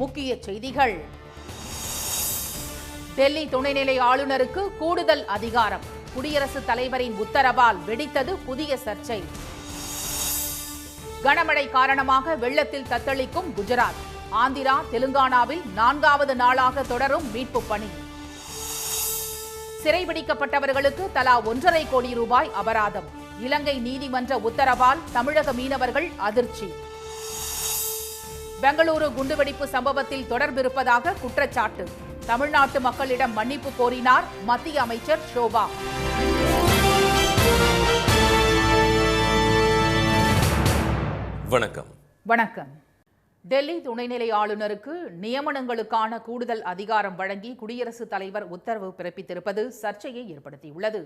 முக்கிய செய்திகள். டெல்லி துணைநிலை ஆளுநருக்கு கூடுதல் அதிகாரம். குடியரசுத் தலைவரின் உத்தரவால் வெடித்தது புதிய சர்ச்சை. கனமழை காரணமாக வெள்ளத்தில் தத்தளிக்கும் குஜராத். ஆந்திரா, தெலுங்கானாவில் 4வது நாளாக தொடரும் மீட்பு பணி. சிறைபிடிக்கப்பட்டவர்களுக்கு தலா 1.5 கோடி ரூபாய் அபராதம். இலங்கை நீதிமன்ற உத்தரவால் தமிழக மீனவர்கள் அதிர்ச்சி. பெங்களூரு குண்டுவெடிப்பு சம்பவத்தில் தொடர்பிருப்பதாக குற்றச்சாட்டு. தமிழ்நாட்டு மக்களிடம் மன்னிப்பு கோரினார் மத்திய அமைச்சர் ஷோபா. வணக்கம். டெல்லி துணைநிலை ஆளுநருக்கு நியமனங்களுக்கான கூடுதல் அதிகாரம் வழங்கி குடியரசுத் தலைவர் உத்தரவு பிறப்பித்திருப்பது சர்ச்சையை ஏற்படுத்தியுள்ளது.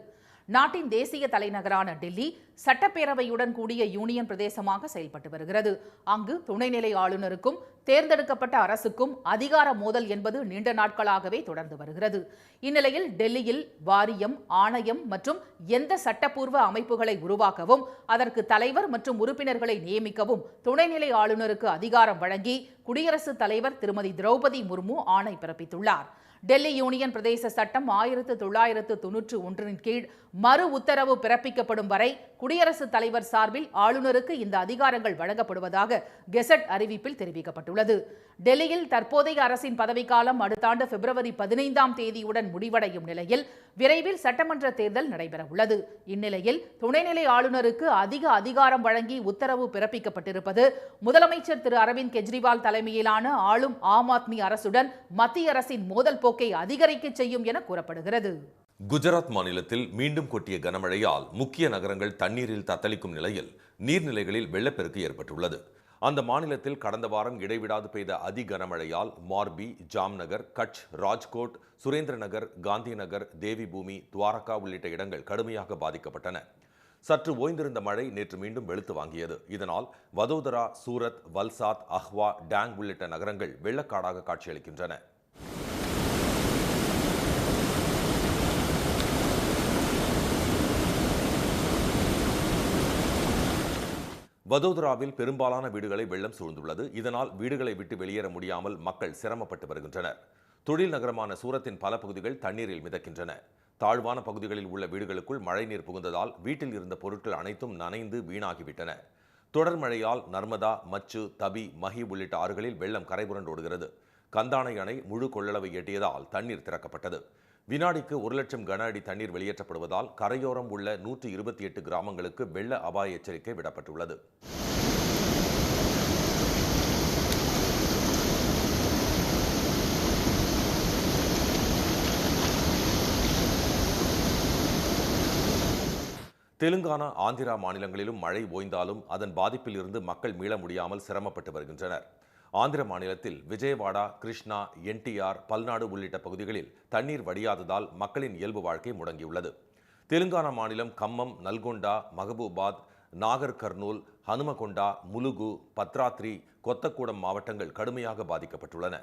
நாட்டின் தேசிய தலைநகரான டெல்லி சட்டப்பேரவையுடன் கூடிய யூனியன் பிரதேசமாக செயல்பட்டு வருகிறது. அங்கு துணைநிலை ஆளுநருக்கும் தேர்ந்தெடுக்கப்பட்ட அரசுக்கும் அதிகார மோதல் என்பது நீண்ட நாட்களாகவே தொடர்ந்து வருகிறது. இந்நிலையில் டெல்லியில் வாரியம், ஆணையம் மற்றும் எந்த சட்டப்பூர்வ அமைப்புகளை உருவாக்கவும் அதற்கு தலைவர் மற்றும் உறுப்பினர்களை நியமிக்கவும் துணைநிலை ஆளுநருக்கு அதிகாரம் வழங்கி குடியரசுத் தலைவர் திருமதி திரௌபதி முர்மு ஆணை பிறப்பித்துள்ளார். டெல்லி யூனியன் பிரதேச சட்டம் 1991 கீழ் மறு உத்தரவு பிறப்பிக்கப்படும் வரை குடியரசுத் தலைவர் சார்பில் ஆளுநருக்கு இந்த அதிகாரங்கள் வழங்கப்படுவதாக கெசட் அறிவிப்பில் தெரிவிக்கப்பட்டுள்ளது. டெல்லியில் தற்போதைய அரசின் பதவிக்காலம் அடுத்த ஆண்டு பிப்ரவரி 15ஆம் தேதியுடன் முடிவடையும் நிலையில் விரைவில் சட்டமன்ற தேர்தல் நடைபெறவுள்ளது. இந்நிலையில் துணைநிலை ஆளுநருக்கு அதிக அதிகாரம் வழங்கி உத்தரவு பிறப்பிக்கப்பட்டிருப்பது முதலமைச்சர் திரு அரவிந்த் கெஜ்ரிவால் தலைமையிலான ஆளும் ஆம் ஆத்மி அரசுடன் மத்திய அரசின் மோதல் போக்கை அதிகரிக்க செய்யும் என கூறப்படுகிறது. குஜராத் மாநிலத்தில் மீண்டும் கொட்டிய கனமழையால் முக்கிய நகரங்கள் தண்ணீரில் தத்தளிக்கும் நிலையில் நீர்நிலைகளில் வெள்ளப்பெருக்கு ஏற்பட்டுள்ளது. அந்த மாநிலத்தில் கடந்த வாரம் இடைவிடாது பெய்த அதி கனமழையால் மார்பி, ஜாம்நகர், கட்ச், ராஜ்கோட், சுரேந்திரநகர், காந்திநகர், தேவிபூமி, துவாரகா உள்ளிட்ட இடங்கள் கடுமையாக பாதிக்கப்பட்டன. சற்று ஓய்ந்திருந்த மழை நேற்று மீண்டும் வெளுத்து வாங்கியது. இதனால் வதோதரா, சூரத், வல்சாத், அஹ்வா, டாங் உள்ளிட்ட நகரங்கள் வெள்ளக்காடாக காட்சியளிக்கின்றன. வதோதராவில் பெரும்பாலான வீடுகளை வெள்ளம் சூழ்ந்துள்ளது. இதனால் வீடுகளை விட்டு வெளியேற முடியாமல் மக்கள் சிரமப்பட்டு வருகின்றனர். தொழில் நகரமான சூரத்தின் பல பகுதிகள் தண்ணீரில் மிதக்கின்றன. தாழ்வான பகுதிகளில் உள்ள வீடுகளுக்குள் மழைநீர் புகுந்ததால் வீட்டில் இருந்த பொருட்கள் அனைத்தும் நனைந்து வீணாகிவிட்டன. தொடர் மழையால் நர்மதா, மச்சு, தபி, மஹி உள்ளிட்ட ஆறுகளில் வெள்ளம் கரைபுரண்டோடுகிறது. கந்தானை அணை முழு கொள்ளளவை எட்டியதால் தண்ணீர் திறக்கப்பட்டது. வினாடிக்கு 1 லட்சம் கன அடி தண்ணீர் வெளியேற்றப்படுவதால் கரையோரம் உள்ள 128 கிராமங்களுக்கு வெள்ள அபாய எச்சரிக்கை விடப்பட்டுள்ளது. தெலுங்கானா, ஆந்திரா மாநிலங்களிலும் மழை ஓய்ந்தாலும் அதன் பாதிப்பில் இருந்து மக்கள் மீள முடியாமல் சிரமப்பட்டு வருகின்றனர். ஆந்திர மாநிலத்தில் விஜயவாடா, கிருஷ்ணா, என்டிஆர், பல்நாடு உள்ளிட்ட பகுதிகளில் தண்ணீர் வடியாததால் மக்களின் இயல்பு வாழ்க்கை முடங்கியுள்ளது. தெலுங்கானா மாநிலம் கம்மம், நல்கொண்டா, மகபூபாத், நாகர் கர்னூல், ஹனுமகொண்டா, முலுகு, பத்ராத்ரி, கொத்தக்கூடம் மாவட்டங்கள் கடுமையாக பாதிக்கப்பட்டுள்ளன.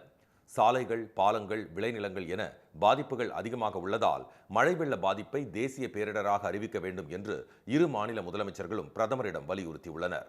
சாலைகள், பாலங்கள், விளைநிலங்கள் என பாதிப்புகள் அதிகமாக உள்ளதால் மழை வெள்ள பாதிப்பை தேசிய பேரிடராக அறிவிக்க வேண்டும் என்று இரு மாநில முதலமைச்சர்களும் பிரதமரிடம் வலியுறுத்தியுள்ளனர்.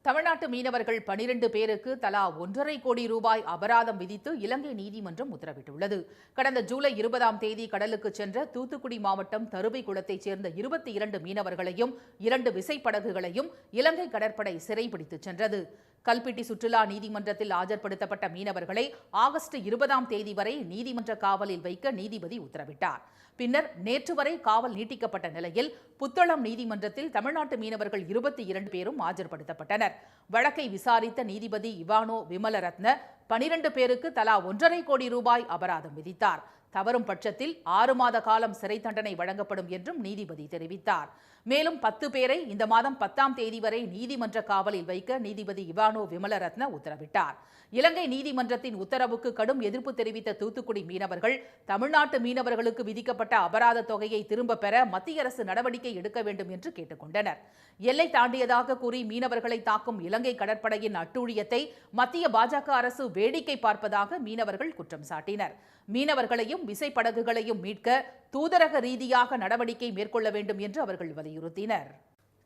தமிழ்நாட்டு மீனவர்கள் 12 பேருக்கு தலா 1.5 கோடி ரூபாய் அபராதம் விதித்து இலங்கை நீதிமன்றம் உத்தரவிட்டுள்ளது. கடந்த ஜூலை 20ஆம் தேதி கடலுக்கு சென்ற தூத்துக்குடி மாவட்டம் தருவைக்குளத்தைச் சேர்ந்த 22 மீனவர்களையும் 2 விசைப்படகுகளையும் இலங்கை கடற்படை சிறைபிடித்துச் சென்றது. கல்பிட்டி சுற்றுலா நீதிமன்றத்தில் ஆஜர்படுத்தப்பட்ட மீனவர்களை ஆகஸ்ட் 20ஆம் தேதி வரை நீதிமன்ற காவலில் வைக்க நீதிபதி உத்தரவிட்டார். பின்னர் நேற்று வரை காவல் நீட்டிக்கப்பட்ட நிலையில் புத்தளம் நீதிமன்றத்தில் தமிழ்நாட்டு மீனவர்கள் 22 பேரும் ஆஜர்படுத்தப்பட்டனர். வழக்கை விசாரித்த நீதிபதி இவானோ விமலரத்ன 12 பேருக்கு தலா 1.5 கோடி ரூபாய் அபராதம் விதித்தார். தவறும் பட்சத்தில் 6 மாத காலம் சிறை தண்டனை வழங்கப்படும் என்றும் நீதிபதி தெரிவித்தார். மேலும் 10 பேரை இந்த மாதம் 10ஆம் தேதி வரை நீதிமன்ற காவலில் வைக்க நீதிபதி இவானோ விமலரத்ன உத்தரவிட்டார். இலங்கை நீதிமன்றத்தின் உத்தரவுக்கு கடும் எதிர்ப்பு தெரிவித்த தூத்துக்குடி மீனவர்கள் தமிழ்நாட்டு மீனவர்களுக்கு விதிக்கப்பட்ட அபராத தொகையை திரும்ப பெற மத்திய அரசு நடவடிக்கை எடுக்க வேண்டும் என்று கேட்டுக்கொண்டனர். எல்லை தாண்டியதாக கூறி மீனவர்களை தாக்கும் இலங்கை கடற்படையின் அட்டூழியத்தை மத்திய பாஜக அரசு வேடிக்கை பார்ப்பதாக மீனவர்கள் குற்றம் சாட்டினர். மீனவர்களையும் விசைப்படகுகளையும் மீட்க தூதரக ரீதியாக நடவடிக்கை மேற்கொள்ள வேண்டும் என்று அவர்கள் வலியுறுத்தினர்.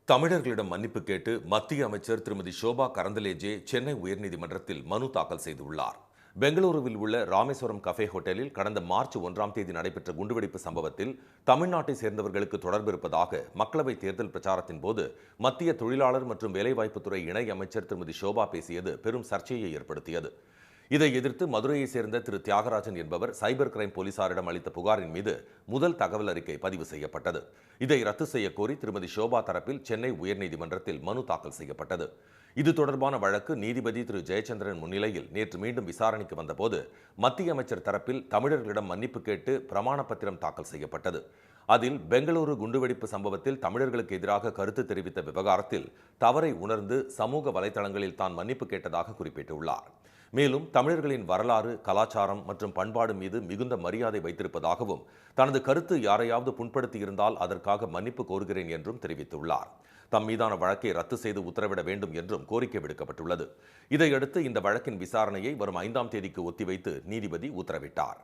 தமிழர்களிடம் மன்னிப்பு கேட்டு மத்திய அமைச்சர் திருமதி ஷோபா கரந்தலேஜே சென்னை உயர்நீதிமன்றத்தில் மனு தாக்கல் செய்துள்ளார். பெங்களூருவில் உள்ள ராமேஸ்வரம் கஃபே ஹோட்டலில் கடந்த மார்ச் 1ஆம் தேதி நடைபெற்ற குண்டுவெடிப்பு சம்பவத்தில் தமிழ்நாட்டை சேர்ந்தவர்களுக்கு தொடர்பு இருப்பதாக மக்களவை தேர்தல் பிரச்சாரத்தின் போது மத்திய தொழிலாளர் மற்றும் வேலைவாய்ப்புத்துறை இணை அமைச்சர் திருமதி ஷோபா பேசியது பெரும் சர்ச்சையை ஏற்படுத்தியது. இதை எதிர்த்து மதுரையை சேர்ந்த திரு தியாகராஜன் என்பவர் சைபர் கிரைம் போலீசாரிடம் அளித்த புகாரின் மீது முதல் தகவல் அறிக்கை பதிவு செய்யப்பட்டது. இதை ரத்து செய்யக்கோரி திருமதி ஷோபா தரப்பில் சென்னை உயர்நீதிமன்றத்தில் மனு தாக்கல் செய்யப்பட்டது. இது தொடர்பான வழக்கு நீதிபதி திரு ஜெயச்சந்திரன் முன்னிலையில் நேற்று மீண்டும் விசாரணைக்கு வந்தபோது மத்திய அமைச்சர் தரப்பில் தமிழர்களிடம் மன்னிப்பு கேட்டு பிரமாண பத்திரம் தாக்கல் செய்யப்பட்டது. அதில் பெங்களூரு குண்டுவெடிப்பு சம்பவத்தில் தமிழர்களுக்கு எதிராக கருத்து தெரிவித்த விவகாரத்தில் தவறை உணர்ந்து சமூக வலைதளங்களில் தான் மன்னிப்பு கேட்டதாக குறிப்பிட்டுள்ளார். மேலும் தமிழர்களின் வரலாறு, கலாச்சாரம் மற்றும் பண்பாடு மீது மிகுந்த மரியாதை வைத்திருப்பதாகவும் தனது கருத்து யாரையாவது புண்படுத்தியிருந்தால் அதற்காக மன்னிப்பு கோருகிறேன் என்றும் தெரிவித்துள்ளார். தம் மீதான வழக்கை ரத்து செய்து உத்தரவிட வேண்டும் என்றும் கோரிக்கை விடுக்கப்பட்டுள்ளது. இதையடுத்து இந்த வழக்கின் விசாரணையை வரும் 5ஆம் தேதிக்கு ஒத்திவைத்து நீதிபதி உத்தரவிட்டார்.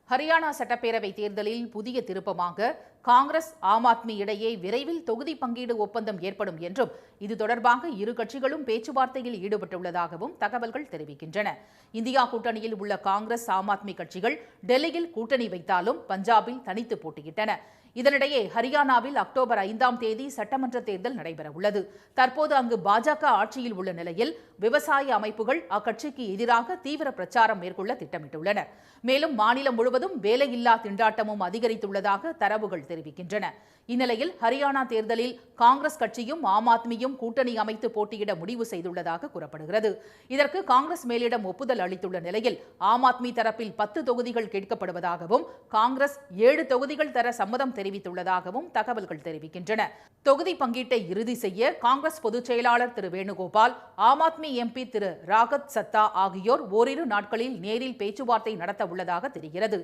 ஹரியானா சட்டப்பேரவை தேர்தலில் புதிய திருப்பமாக காங்கிரஸ், ஆம் ஆத்மி இடையே விரைவில் தொகுதி பங்கீடு ஒப்பந்தம் ஏற்படும் என்றும் இது தொடர்பாக இரு கட்சிகளும் பேச்சுவார்த்தையில் ஈடுபட்டுள்ளதாகவும் தகவல்கள் தெரிவிக்கின்றன. இந்தியா கூட்டணியில் உள்ள காங்கிரஸ், ஆம் ஆத்மி கட்சிகள் டெல்லியில் கூட்டணி வைத்தாலும் பஞ்சாபில் தனித்து போட்டியிட்டன. இதனிடையே ஹரியானாவில் அக்டோபர் 5ஆம் தேதி சட்டமன்ற தேர்தல் நடைபெறவுள்ளது. தற்போது அங்கு பாஜக ஆட்சியில் உள்ள நிலையில் விவசாய அமைப்புகள் அக்கட்சிக்கு எதிராக தீவிர பிரச்சாரம் மேற்கொள்ள திட்டமிட்டுள்ளனர். மேலும் மாநிலம் முழுவதும் வேலையில்லா திண்டாட்டமும் அதிகரித்துள்ளதாக தரவுகள் தெரிவிக்கின்றன. இந்நிலையில் ஹரியானா தேர்தலில் காங்கிரஸ் கட்சியும் ஆம் ஆத்மியும் கூட்டணி அமைத்து போட்டியிட முடிவு செய்துள்ளதாக கூறப்படுகிறது. இதற்கு காங்கிரஸ் மேலிடம் ஒப்புதல் அளித்துள்ள நிலையில் ஆம் ஆத்மி தரப்பில் 10 தொகுதிகள் கேட்கப்படுவதாகவும் காங்கிரஸ் 7 தொகுதிகள் தர சம்மதம் தெரிவித்துள்ளதாகவும் தகவல்கள் தெரிவிக்கின்றன. தொகுதி பங்கீட்டை இறுதி செய்ய காங்கிரஸ் பொதுச் செயலாளர் திரு வேணுகோபால், ஆம் ஆத்மி எம்பி திரு ராகத் சத்தா ஆகியோர் ஓரிரு நாட்களில் நேரில் பேச்சுவார்த்தை நடத்த உள்ளதாக தெரிகிறது.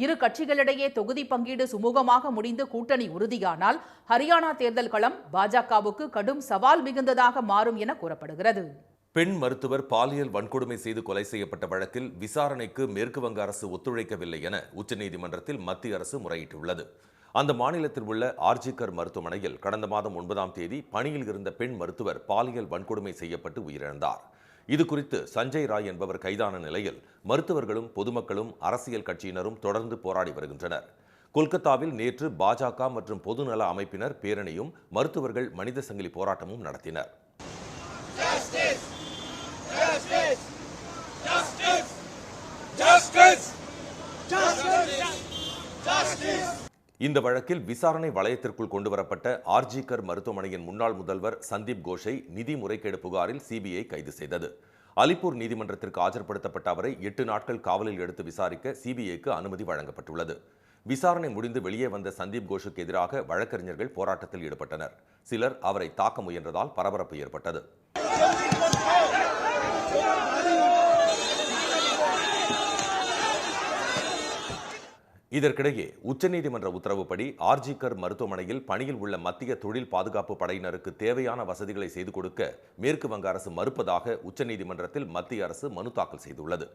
இரு கட்சிகளிடையே தொகுதி பங்கீடு சுமூகமாக முடிந்து கூட்டணி உறுதியானால் ஹரியானா தேர்தல் களம் பாஜகவுக்கு கடும் சவால் மிகுந்ததாக மாறும் என கூறப்படுகிறது. பெண் மருத்துவர் பாலியல் வன்கொடுமை செய்து கொலை செய்யப்பட்ட வழக்கில் விசாரணைக்கு மேற்கு வங்க அரசு ஒத்துழைக்கவில்லை என உச்சநீதிமன்றத்தில் மத்திய அரசு முறையிட்டுள்ளது. அந்த மாநிலத்தில் உள்ள ஆர்ஜிகர் மருத்துவமனையில் கடந்த மாதம் 9ஆம் தேதி பணியில் இருந்த பெண் மருத்துவர் பாலியல் வன்கொடுமை செய்யப்பட்டு உயிரிழந்தார். இதுகுறித்து சஞ்சய் ராய் என்பவர் கைதான நிலையில் மருத்துவர்களும் பொதுமக்களும் அரசியல் கட்சியினரும் தொடர்ந்து போராடி வருகின்றனர். கொல்கத்தாவில் நேற்று பாஜக மற்றும் பொதுநல அமைப்பினர் பேரணியும் மருத்துவர்கள் மனித சங்கிலி போராட்டமும் நடத்தினர். இந்த வழக்கில் விசாரணை வளையத்திற்குள் கொண்டுவரப்பட்ட ஆர்ஜிகர் மருத்துவமனையின் முன்னாள் முதல்வர் சந்தீப் கோஷை நிதி முறைகேடு புகாரில் சிபிஐ கைது செய்தது. அலிப்பூர் நீதிமன்றத்திற்கு ஆஜர்படுத்தப்பட்ட அவரை 8 நாட்கள் காவலில் எடுத்து விசாரிக்க சிபிஐக்கு அனுமதி வழங்கப்பட்டுள்ளது. விசாரணை முடிந்து வெளியே வந்த சந்தீப் கோஷுக்கு எதிராக வழக்கறிஞர்கள் போராட்டத்தில் ஈடுபட்டனர். சிலர் அவரை தாக்க முயன்றதால் பரபரப்பு ஏற்பட்டது. இதற்கிடையே உச்சநீதிமன்ற உத்தரவுப்படி ஆர்ஜிகர் மருத்துவமனையில் பணியில் உள்ள மத்திய தொழில் பாதுகாப்பு படையினருக்கு தேவையான வசதிகளை செய்து கொடுக்க மேற்கு வங்க அரசு மறுப்பதாக உச்சநீதிமன்றத்தில் மத்திய அரசு மனு தாக்கல் செய்துள்ளது.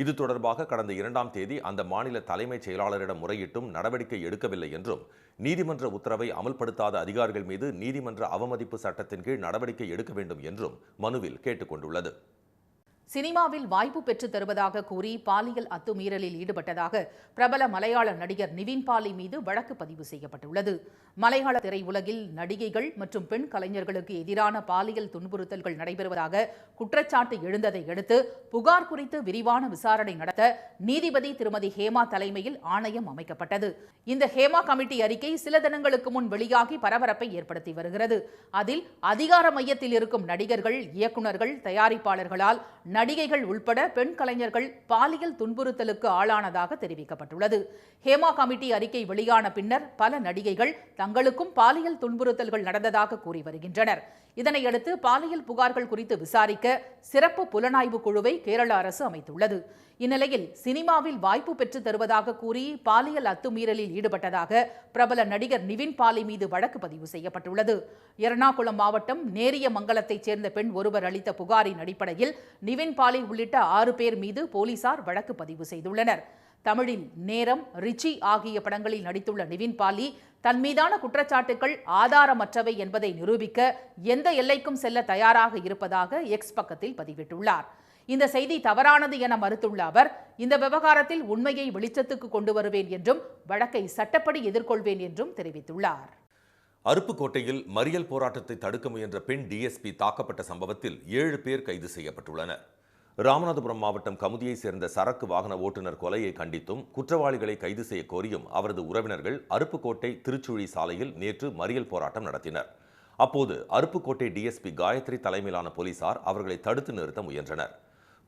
இது தொடர்பாக கடந்த 2ஆம் தேதி அந்த மாநில தலைமைச் செயலாளரிடம் முறையிட்டும் நடவடிக்கை எடுக்கவில்லை என்றும் நீதிமன்ற உத்தரவை அமல்படுத்தாத அதிகாரிகள் மீது நீதிமன்ற அவமதிப்பு சட்டத்தின் கீழ் நடவடிக்கை எடுக்க வேண்டும் என்றும் மனுவில் கேட்டுக் கொண்டுள்ளது. சினிமாவில் வாய்ப்பு பெற்று தருவதாக கூறி பாலியல் அத்துமீறலில் ஈடுபட்டதாக பிரபல மலையாள நடிகர் நிவின் பாலி மீது வழக்கு பதிவு செய்யப்பட்டுள்ளது. மலையாள திரையுலகில் நடிகைகள் மற்றும் பெண் கலைஞர்களுக்கு எதிரான பாலியல் துன்புறுத்தல்கள் நடைபெறுவதாக குற்றச்சாட்டு எழுந்ததை அடுத்து புகார் குறித்து விரிவான விசாரணை நடத்த நீதிபதி திருமதி ஹேமா தலைமையில் ஆணையம் அமைக்கப்பட்டது. இந்த ஹேமா கமிட்டி அறிக்கை சில தினங்களுக்கு முன் வெளியாகி பரபரப்பை ஏற்படுத்தி வருகிறது. அதில் அதிகார மையத்தில் இருக்கும் நடிகர்கள், இயக்குநர்கள், தயாரிப்பாளர்களால் நடிகைகள் உள்பட பெண் கலைஞர்கள் பாலியல் துன்புறுத்தலுக்கு ஆளானதாக தெரிவிக்கப்பட்டுள்ளது. ஹேமா கமிட்டி அறிக்கை வெளியான பின்னர் பல நடிகைகள் தங்களுக்கும் பாலியல் துன்புறுத்தல்கள் நடந்ததாக கூறி வருகின்றனர். இதனையடுத்து பாலியல் புகார்கள் குறித்து விசாரிக்க சிறப்பு புலனாய்வு குழுவை கேரள அரசு அமைத்துள்ளது. இந்நிலையில் சினிமாவில் வாய்ப்பு பெற்று தருவதாக கூறி பாலியல் அத்துமீறலில் ஈடுபட்டதாக பிரபல நடிகர் நிவின் பாலி மீது வழக்கு பதிவு செய்யப்பட்டுள்ளது. எர்ணாகுளம் மாவட்டம் நேரியமங்கலத்தைச் சேர்ந்த பெண் ஒருவர் அளித்த புகாரின் அடிப்படையில் நிவின் பாலி உள்ளிட்ட 6 பேர் மீது போலீசார் வழக்கு பதிவு செய்துள்ளனர். தமிழில் நேரம், ரிச்சி ஆகிய படங்களில் நடித்துள்ள நிவின் பாலி தன் மீதான குற்றச்சாட்டுகள் ஆதாரமற்றவை என்பதை நிரூபிக்க எந்த எல்லைக்கும் செல்ல தயாராக இருப்பதாக எக்ஸ் பக்கத்தில் பதிவிட்டுள்ளார். இந்த செய்தி தவறானது என மறுத்துள்ள அவர், இந்த விவகாரத்தில் உண்மையை வெளிச்சத்துக்கு கொண்டு வருவேன் என்றும் வழக்கை சட்டப்படி எதிர்கொள்வேன் என்றும் தெரிவித்துள்ளார். அருப்புக்கோட்டையில் மறியல் போராட்டத்தை தடுக்க முயன்ற பெண் டிஎஸ்பி தாக்கப்பட்ட சம்பவத்தில் 7 பேர் கைது செய்யப்பட்டுள்ளனர். ராமநாதபுரம் மாவட்டம் கமுதியை சேர்ந்த சரக்கு வாகன ஓட்டுநர் கொலையை கண்டித்தும் குற்றவாளிகளை கைது செய்ய கோரியும் அவரது உறவினர்கள் அருப்புக்கோட்டை திருச்சுழி சாலையில் நேற்று மறியல் போராட்டம் நடத்தினர். அப்போது அருப்புக்கோட்டை டிஎஸ்பி காயத்ரி தலைமையிலான போலீசார் அவர்களை தடுத்து நிறுத்த முயன்றனர்.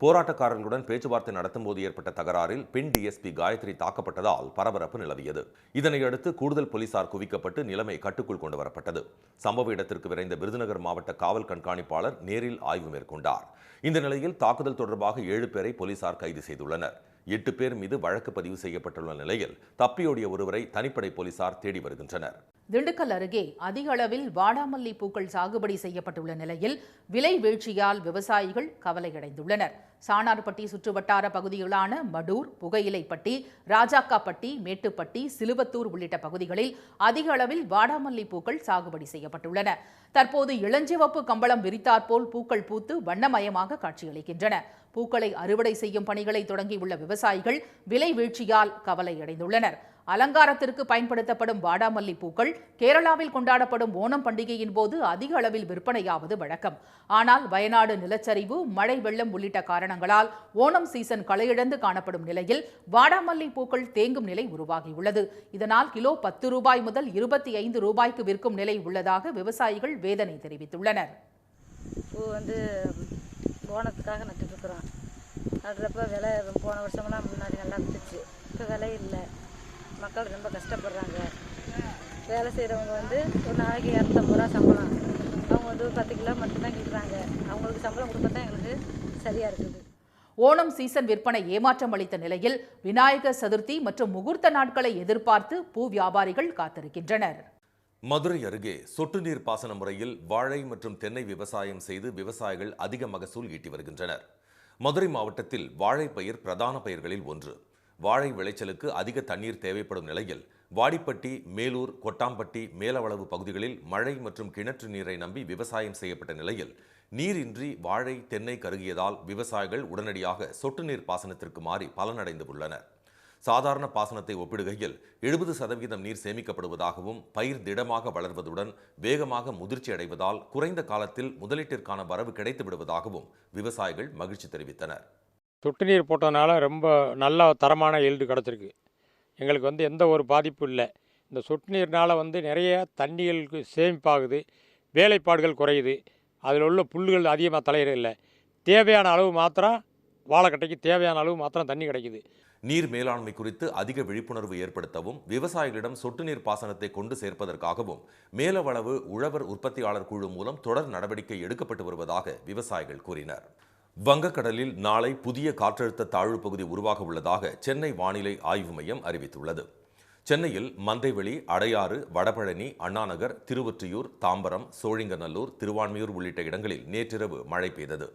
போராட்டக்காரர்களுடன் பேச்சுவார்த்தை நடத்தும்போது ஏற்பட்ட தகராறில் பெண் டிஎஸ்பி காயத்ரி தாக்கப்பட்டதால் பரபரப்பு நிலவியது. இதனையடுத்து கூடுதல் போலீசார் குவிக்கப்பட்டு நிலைமை கட்டுக்குள் கொண்டு வரப்பட்டது. சம்பவ இடத்திற்கு விரைந்த விருதுநகர் மாவட்ட காவல் கண்காணிப்பாளர் நேரில் ஆய்வு மேற்கொண்டார். இந்த நிலையில் தாக்குதல் தொடர்பாக 7 பேரை போலீசார் கைது செய்துள்ளனர். 8 பேர் மீது வழக்கு பதிவு செய்யப்பட்டுள்ள நிலையில் தப்பியோடிய ஒருவரை தனிப்படை போலீசார் தேடி வருகின்றனர். திண்டுக்கல் அருகே அதிக அளவில் வாடாமல்லி பூக்கள் சாகுபடி செய்யப்பட்டுள்ள நிலையில் விலை வீழ்ச்சியால் விவசாயிகள் கவலையடைந்துள்ளனர். சாணார்பட்டி சுற்றுவட்டார பகுதிகளான மடூர், புகையிலைப்பட்டி, ராஜாக்காப்பட்டி, மேட்டுப்பட்டி, சிலுவத்தூர் உள்ளிட்ட பகுதிகளில் அதிக அளவில் வாடாமல்லி பூக்கள் சாகுபடி செய்யப்பட்டுள்ளன. தற்போது இளஞ்சிவப்பு கம்பளம் விரித்தாற்போல் பூக்கள் பூத்து வண்ணமயமாக காட்சியளிக்கின்றன. பூக்களை அறுவடை செய்யும் பணிகளை தொடங்கியுள்ள விவசாயிகள் விலை வீழ்ச்சியால் கவலையடைந்துள்ளனர். அலங்காரத்திற்கு பயன்படுத்தப்படும் வாடாமல்லி பூக்கள் கேரளாவில் கொண்டாடப்படும் ஓணம் பண்டிகையின் போது அதிக அளவில் விற்பனையாவது வழக்கம். ஆனால் வயநாடு நிலச்சரிவு, மழை, வெள்ளம் உள்ளிட்ட காரணங்களால் ஓணம் சீசன் களையிழந்து காணப்படும் நிலையில் வாடாமல்லி பூக்கள் தேங்கும் நிலை உருவாகியுள்ளது. இதனால் கிலோ 10 ரூபாய் முதல் 25 ரூபாய்க்கு விற்கும் நிலை உள்ளதாக விவசாயிகள் வேதனை தெரிவித்துள்ளனர். பூ ஓணத்துக்காக நட்டுட்டு இருக்கிறோம். நடுறப்ப விலை போன வருஷமெல்லாம் முன்னாடி நல்லா விற்றுச்சு. இப்போ விலை இல்லை. மக்கள் ரொம்ப கஷ்டப்படுறாங்க. வேலை செய்கிறவங்க ஒரு நாளைக்கு 250 ரூபா சம்பளம். அவங்க 10 கிலோ மட்டும்தான் கிட்டுறாங்க. அவங்களுக்கு சம்பளம் கொடுக்க தான் எங்களுக்கு சரியாக இருக்குது. ஓணம் சீசன் விற்பனை ஏமாற்றம் அளித்த நிலையில் விநாயகர் சதுர்த்தி மற்றும் முகூர்த்த நாட்களை எதிர்பார்த்து பூ வியாபாரிகள் காத்திருக்கின்றனர். மதுரை அருகே சொட்டு நீர் பாசன முறையில் வாழை மற்றும் தென்னை விவசாயம் செய்து விவசாயிகள் அதிக மகசூல் ஈட்டி வருகின்றனர். மதுரை மாவட்டத்தில் வாழை பயிர் பிரதான பயிர்களில் ஒன்று. வாழை விளைச்சலுக்கு அதிக தண்ணீர் தேவைப்படும் நிலையில் வாடிப்பட்டி, மேலூர், கொட்டாம்பட்டி, மேலவளவு பகுதிகளில் மழை மற்றும் கிணற்று நீரை நம்பி விவசாயம் செய்யப்பட்ட நிலையில் நீரின்றி வாழை, தென்னை கருகியதால் விவசாயிகள் உடனடியாக சொட்டு நீர் பாசனத்திற்கு மாறி பலனடைந்து உள்ளனர். சாதாரண பாசனத்தை ஒப்பிடுகையில் 70% நீர் சேமிக்கப்படுவதாகவும் பயிர் திடமாக வளர்வதுடன் வேகமாக முதிர்ச்சி அடைவதால் குறைந்த காலத்தில் முதலீட்டிற்கான வரவு கிடைத்து விடுவதாகவும் விவசாயிகள் மகிழ்ச்சி தெரிவித்தனர். சொட்டு நீர் போட்டதுனால ரொம்ப நல்ல தரமான ஈல்டு கிடச்சிருக்கு. எங்களுக்கு எந்த ஒரு பாதிப்பும் இல்லை. இந்த சொட்டு நீர்னால் நிறைய தண்ணிகளுக்கு சேமிப்பாகுது, வேலைப்பாடுகள் குறையுது, அதில் உள்ள புல்லுகள் அதிகமாக தலையிடல. தேவையான அளவு மாத்திரம் வாழைக்கட்டைக்கு தேவையான அளவு மாத்திரம் தண்ணி கிடைக்குது. நீர் மேலாண்மை குறித்து அதிக விழிப்புணர்வு ஏற்படுத்தவும் விவசாயிகளிடம் சொட்டு நீர் பாசனத்தை கொண்டு சேர்ப்பதற்காகவும் மேலவளவு உழவர் உற்பத்தியாளர் குழு மூலம் தொடர் நடவடிக்கை எடுக்கப்பட்டு வருவதாக விவசாயிகள் கூறினர். வங்கக்கடலில் நாளை புதிய காற்றழுத்த தாழ்வு பகுதி உருவாக உள்ளதாக சென்னை வானிலை ஆய்வு மையம் அறிவித்துள்ளது. சென்னையில் மந்தைவெளி, அடையாறு, வடபழனி, அண்ணாநகர், திருவொற்றியூர், தாம்பரம், சோழிங்கநல்லூர், திருவான்மியூர் உள்ளிட்ட இடங்களில் நேற்றிரவு மழை பெய்தது.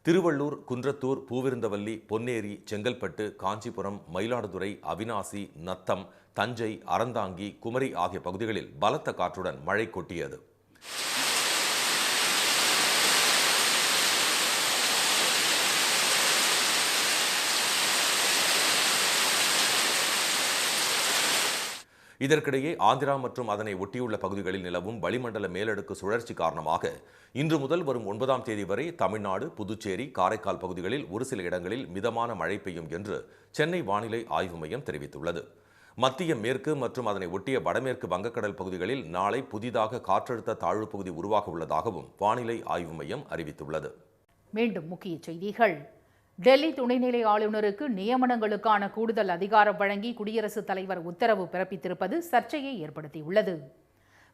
திருவள்ளூர், குன்றத்தூர், பூவிருந்தவல்லி, பொன்னேரி, செங்கல்பட்டு, காஞ்சிபுரம், மயிலாடுதுறை, அவினாசி, நத்தம், தஞ்சை, அறந்தாங்கி, குமரி ஆகிய பகுதிகளில் பலத்த காற்றுடன் மழை கொட்டியது. இதற்கிடையே ஆந்திரா மற்றும் அதனை ஒட்டியுள்ள பகுதிகளில் நிலவும் வளிமண்டல மேலடுக்கு சுழற்சி காரணமாக இன்று முதல் வரும் 9ஆம் தேதி வரை தமிழ்நாடு, புதுச்சேரி, காரைக்கால் பகுதிகளில் ஒரு சில இடங்களில் மிதமான மழை பெய்யும் என்று சென்னை வானிலை ஆய்வு மையம் தெரிவித்துள்ளது. மத்திய மேற்கு மற்றும் அதனை ஒட்டிய வடமேற்கு வங்கக்கடல் பகுதிகளில் நாளை புதிதாக காற்றழுத்த தாழ்வு பகுதி உருவாக உள்ளதாகவும் வானிலை ஆய்வு மையம் அறிவித்துள்ளது. மீண்டும் முக்கிய செய்திகள். டெல்லி துணைநிலை ஆளுநருக்கு நியமனங்களுக்கான கூடுதல் அதிகாரம் வழங்கி குடியரசுத் தலைவர் உத்தரவு பிறப்பித்திருப்பது சர்ச்சையை ஏற்படுத்தியுள்ளது.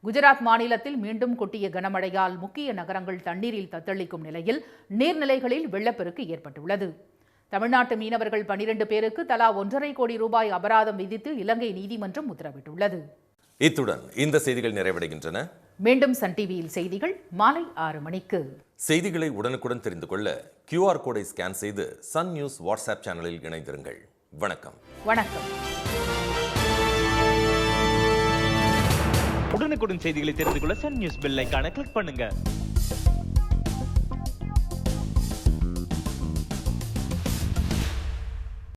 குஜராத் மாநிலத்தில் மீண்டும் கொட்டிய கனமழையால் முக்கிய நகரங்கள் தண்ணீரில் தத்தளிக்கும் நிலையில் நீர்நிலைகளில் வெள்ளப்பெருக்கு ஏற்பட்டுள்ளது. தமிழ்நாட்டு மீனவர்கள் 12 பேருக்கு தலா 1.5 கோடி ரூபாய் அபராதம் விதித்து இலங்கை நீதிமன்றம் உத்தரவிட்டுள்ளது. இத்துடன் இந்த செய்திகள் நிறைவடைகின்றன. மீண்டும் சன் டிவியில் செய்திகள் மாலை 6 மணிக்கு. செய்திகளை உடனுக்குடன் தெரிந்து கொள்ள QR கோடை ஸ்கேன் செய்து சன் நியூஸ் வாட்ஸ்அப் சேனலில் இணைந்திருங்கள். வணக்கம். உடனுக்குடன் செய்திகளை தெரிந்து கொள்ள சன் நியூஸ் பெல் ஐகானை கிளிக் பண்ணுங்க.